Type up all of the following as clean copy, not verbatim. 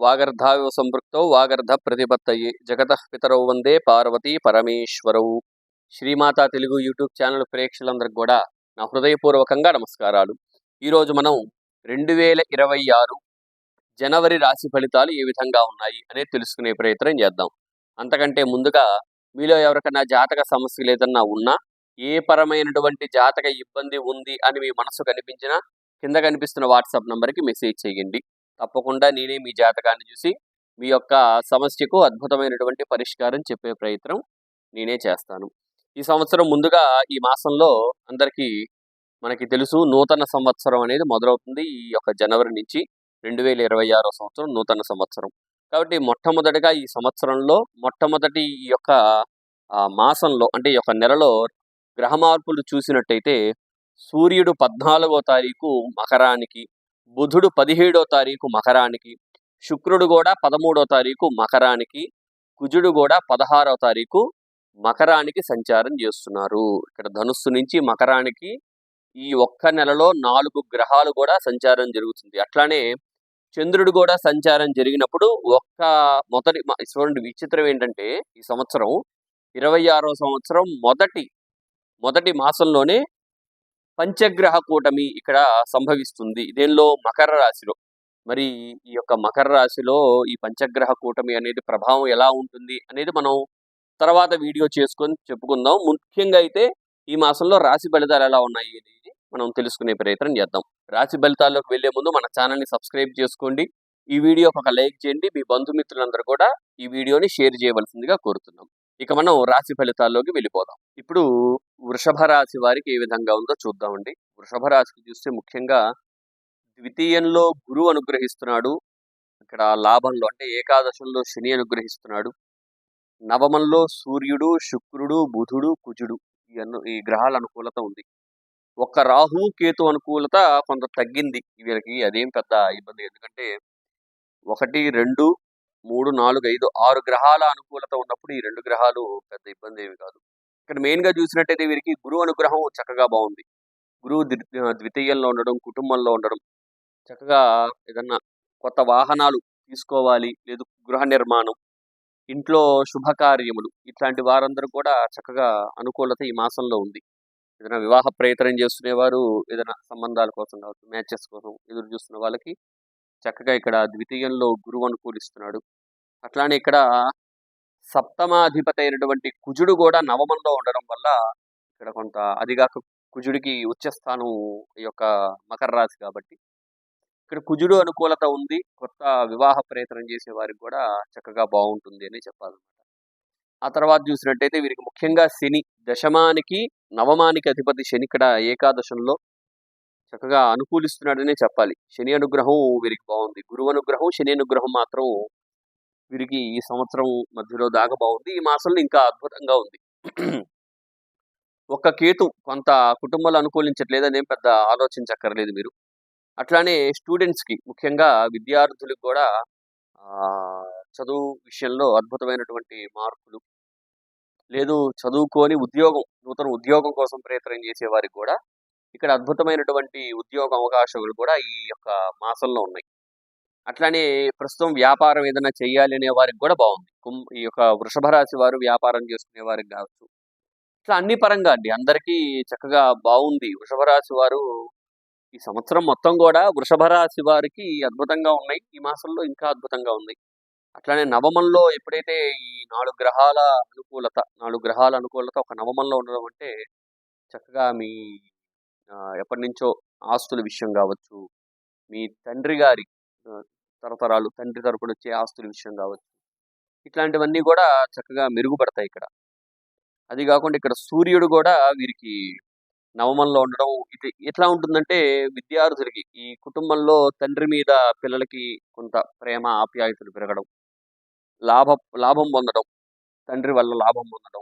వాగర్ధావివ సంపృక్తౌ వాగర్ధ ప్రతిపత్తయే జగతః పితరౌ వందే Parvati పరమేశ్వరౌ. Shri Mata Telugu YouTube channel ప్రేక్షకులందరికీ కూడా నా హృదయపూర్వకంగా నమస్కారాలు. ఈరోజు మనం 2026 జనవరి రాశి ఫలితాలు ఏ విధంగా ఉన్నాయి అనేది తెలుసుకునే ప్రయత్నం చేద్దాం. అంతకంటే ముందుగా మీలో ఎవరికైనా జాతక సమస్యలు ఏదన్నా ఉన్నా, ఏ పరమైనటువంటి జాతక ఇబ్బంది ఉంది అని మీ మనసు కనిపించినా కింద కనిపిస్తున్న వాట్సాప్ నంబర్కి మెసేజ్ చేయండి. తప్పకుండా నేనే మీ జాతకాన్ని చూసి మీ యొక్క సమస్యకు అద్భుతమైనటువంటి పరిష్కారం చెప్పే ప్రయత్నం నేనే చేస్తాను. ఈ సంవత్సరం ముందుగా ఈ మాసంలో అందరికీ మనకి తెలుసు నూతన సంవత్సరం అనేది మొదలవుతుంది. ఈ యొక్క జనవరి నుంచి 2026 సంవత్సరం నూతన సంవత్సరం. కాబట్టి మొట్టమొదటిగా ఈ సంవత్సరంలో మొట్టమొదటి ఈ యొక్క మాసంలో అంటే ఈ యొక్క నెలలో గ్రహ మార్పులు చూసినట్టయితే సూర్యుడు 14వ తారీఖు మకరానికి, బుధుడు 17వ తారీఖు మకరానికి, శుక్రుడు కూడా 13వ తారీఖు మకరానికి, కుజుడు కూడా 16వ తారీఖు మకరానికి సంచారం చేస్తున్నారు. ఇక్కడ ధనుస్సు నుంచి మకరానికి ఈ ఒక్క నెలలో 4 గ్రహాలు కూడా సంచారం జరుగుతుంది. అట్లానే చంద్రుడు కూడా సంచారం జరిగినప్పుడు చూడండి, విచిత్రం ఏంటంటే ఈ సంవత్సరం 26వ సంవత్సరం మొదటి మాసంలోనే పంచగ్రహ కూటమి ఇక్కడ సంభవిస్తుంది. దేనిలో? మకర రాశిలో. మరి ఈ యొక్క మకర రాశిలో ఈ పంచగ్రహ కూటమి అనేది ప్రభావం ఎలా ఉంటుంది అనేది మనం తర్వాత వీడియో చేసుకొని చెప్పుకుందాం. ముఖ్యంగా అయితే ఈ మాసంలో రాశి ఫలితాలు ఎలా ఉన్నాయి అనేది మనం తెలుసుకునే ప్రయత్నం చేద్దాం. రాశి ఫలితాల్లోకి వెళ్లే ముందు మన ఛానల్ని సబ్స్క్రైబ్ చేసుకోండి. ఈ వీడియోకి ఒక లైక్ చేయండి. మీ బంధుమిత్రులందరూ కూడా ఈ వీడియోని షేర్ చేయవలసిందిగా కోరుతున్నాం. ఇక మనం రాశి ఫలితాల్లోకి వెళ్ళిపోదాం. ఇప్పుడు వృషభ రాశి వారికి ఏ విధంగా ఉందో చూద్దామండి. వృషభ రాశికి చూస్తే ముఖ్యంగా ద్వితీయంలో గురువు అనుగ్రహిస్తున్నాడు. ఇక్కడ లాభంలో అంటే ఏకాదశంలో శని అనుగ్రహిస్తున్నాడు. నవమంలో సూర్యుడు, శుక్రుడు, బుధుడు, కుజుడు ఈ గ్రహాల అనుకూలత ఉంది. ఒక్క రాహు కేతు అనుకూలత కొంత తగ్గింది వీళ్ళకి. అదేం పెద్ద ఇబ్బంది, ఎందుకంటే 1, 2, 3, 4, 5, 6 గ్రహాల అనుకూలత ఉన్నప్పుడు ఈ 2 గ్రహాలు పెద్ద ఇబ్బంది ఏమి కాదు. ఇక్కడ మెయిన్గా చూసినట్టయితే వీరికి గురువు అనుగ్రహం చక్కగా బాగుంది. గురువు ద్వితీయంలో ఉండడం, కుటుంబంలో ఉండడం, చక్కగా ఏదన్నా కొత్త వాహనాలు తీసుకోవాలి, లేదు గృహ నిర్మాణం, ఇంట్లో శుభకార్యములు, ఇట్లాంటి వారందరూ కూడా చక్కగా అనుకూలత ఈ మాసంలో ఉంది. ఏదైనా వివాహ ప్రయత్నం చేస్తునేవారు, ఏదైనా సంబంధాల కోసం కావచ్చు, మ్యాచెస్ కోసం ఎదురు చూస్తున్న వాళ్ళకి చక్కగా ఇక్కడ ద్వితీయంలో గురువు అనుకూలిస్తున్నాడు. అట్లానే ఇక్కడ సప్తమాధిపతి అయినటువంటి కుజుడు కూడా నవమంలో ఉండడం వల్ల ఇక్కడ కొంత అదిగాక కుజుడికి ఉచ్చస్థానం ఈ యొక్క మకర రాశి కాబట్టి ఇక్కడ కుజుడు అనుకూలత ఉంది. కొత్త వివాహ ప్రయత్నం చేసే వారికి కూడా చక్కగా బాగుంటుంది అని చెప్పాలన్నమాట. ఆ తర్వాత చూసినట్టయితే వీరికి ముఖ్యంగా శని దశమానికి నవమానికి అధిపతి శని ఇక్కడ ఏకాదశంలో చక్కగా అనుకూలిస్తున్నాడనే చెప్పాలి. శని అనుగ్రహం వీరికి బాగుంది. గురువు అనుగ్రహం, శని అనుగ్రహం మాత్రం వీరికి ఈ సంవత్సరం మధ్యలో దాకా బాగుంది. ఈ మాసంలో ఇంకా అద్భుతంగా ఉంది. ఒక్క కేతు కొంత కుటుంబాలు అనుకూలించట్లేదు, అదేం పెద్ద ఆలోచించక్కర్లేదు మీరు. అట్లానే స్టూడెంట్స్కి, ముఖ్యంగా విద్యార్థులకు కూడా చదువు విషయంలో అద్భుతమైనటువంటి మార్పులు, లేదు చదువుకొని నూతన ఉద్యోగం కోసం ప్రయత్నం చేసే వారికి కూడా ఇక్కడ అద్భుతమైనటువంటి ఉద్యోగ అవకాశాలు కూడా ఈ యొక్క మాసంలో ఉన్నాయి. అట్లానే ప్రస్తుతం వ్యాపారం ఏదైనా చేయాలి అనే వారికి కూడా బాగుంది. ఈ యొక్క వృషభ రాశి వారు వ్యాపారం చేసుకునే వారికి కావచ్చు, ఇట్లా అన్ని పరంగా అండి అందరికీ చక్కగా బాగుంది. వృషభ రాశి వారు ఈ సంవత్సరం మొత్తం కూడా వృషభ రాశి వారికి అద్భుతంగా ఉన్నాయి. ఈ మాసంలో ఇంకా అద్భుతంగా ఉంది. అట్లానే నవమంలో ఎప్పుడైతే ఈ 4 గ్రహాల అనుకూలత ఒక నవమంలో ఉండడం అంటే చక్కగా మీ ఎప్పటి నుంచో ఆస్తుల విషయం కావచ్చు, మీ తండ్రి గారి తరతరాలు తండ్రి తరపున వచ్చే ఆస్తుల విషయం కావచ్చు, ఇట్లాంటివన్నీ కూడా చక్కగా మెరుగుపడతాయి ఇక్కడ. అది కాకుండా ఇక్కడ సూర్యుడు కూడా వీరికి నవమంలో ఉండడం ఇది ఎట్లా ఉంటుందంటే విద్యార్థులకి ఈ కుటుంబంలో తండ్రి మీద పిల్లలకి కొంత ప్రేమ ఆప్యాయతలు పెరగడం, లాభం పొందడం, తండ్రి వల్ల లాభం పొందడం.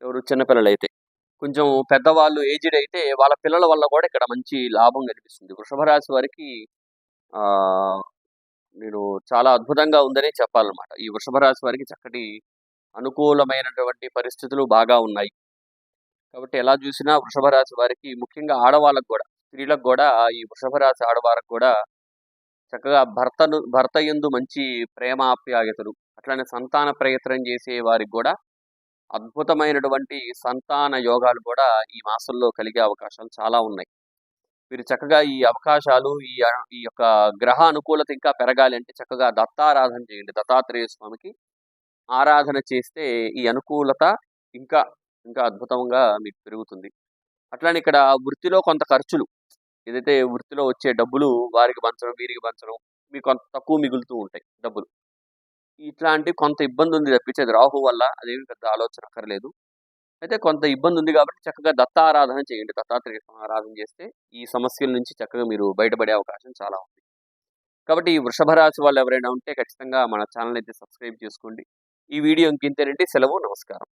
ఎవరు చిన్నపిల్లలైతే, కొంచెం పెద్దవాళ్ళు ఏజ్డ్ అయితే వాళ్ళ పిల్లల వల్ల కూడా ఇక్కడ మంచి లాభం కనిపిస్తుంది. వృషభ రాశి వారికి నేను చాలా అద్భుతంగా ఉందనే చెప్పాలన్నమాట. ఈ వృషభ రాశి వారికి చక్కటి అనుకూలమైనటువంటి పరిస్థితులు బాగా ఉన్నాయి. కాబట్టి ఎలా చూసినా వృషభ రాశి వారికి, ముఖ్యంగా ఆడవాళ్ళకు కూడా, స్త్రీలకు కూడా, ఈ వృషభ రాశి ఆడవారికి కూడా చక్కగా భర్త యందు మంచి ప్రేమాప్యాయతలు, అట్లానే సంతాన ప్రయత్నం చేసే వారికి కూడా అద్భుతమైనటువంటి సంతాన యోగాలు కూడా ఈ మాసంలో కలిగే అవకాశాలు చాలా ఉన్నాయి. మీరు చక్కగా ఈ అవకాశాలు ఈ యొక్క గ్రహ అనుకూలత ఇంకా పెరగాలి అంటే చక్కగా దత్తారాధన చేయండి. దత్తాత్రేయ స్వామికి ఆరాధన చేస్తే ఈ అనుకూలత ఇంకా ఇంకా అద్భుతంగా మీకు పెరుగుతుంది. అట్లానే ఇక్కడ వృత్తిలో కొంత ఖర్చులు, ఏదైతే వృత్తిలో వచ్చే డబ్బులు వారికి పంచడం, వీరికి పంచడం, మీకు కొంత తక్కువ మిగులుతూ ఉంటాయి డబ్బులు. ఇట్లాంటి కొంత ఇబ్బంది ఉంది తప్పించి అది రాహు వల్ల అదేమి పెద్ద ఆలోచన అక్కర్లేదు. అయితే కొంత ఇబ్బంది ఉంది కాబట్టి చక్కగా దత్తారాధన చేయండి. దత్తాత్రేయ స్వామి ఆరాధన చేస్తే ఈ సమస్యల నుంచి చక్కగా మీరు బయటపడే అవకాశం చాలా ఉంది. కాబట్టి ఈ వృషభ రాశి వాళ్ళు ఎవరైనా ఉంటే ఖచ్చితంగా మన ఛానల్ అయితే సబ్స్క్రైబ్ చేసుకోండి. ఈ వీడియో ఇంకింతేనండి. సెలవు. నమస్కారం.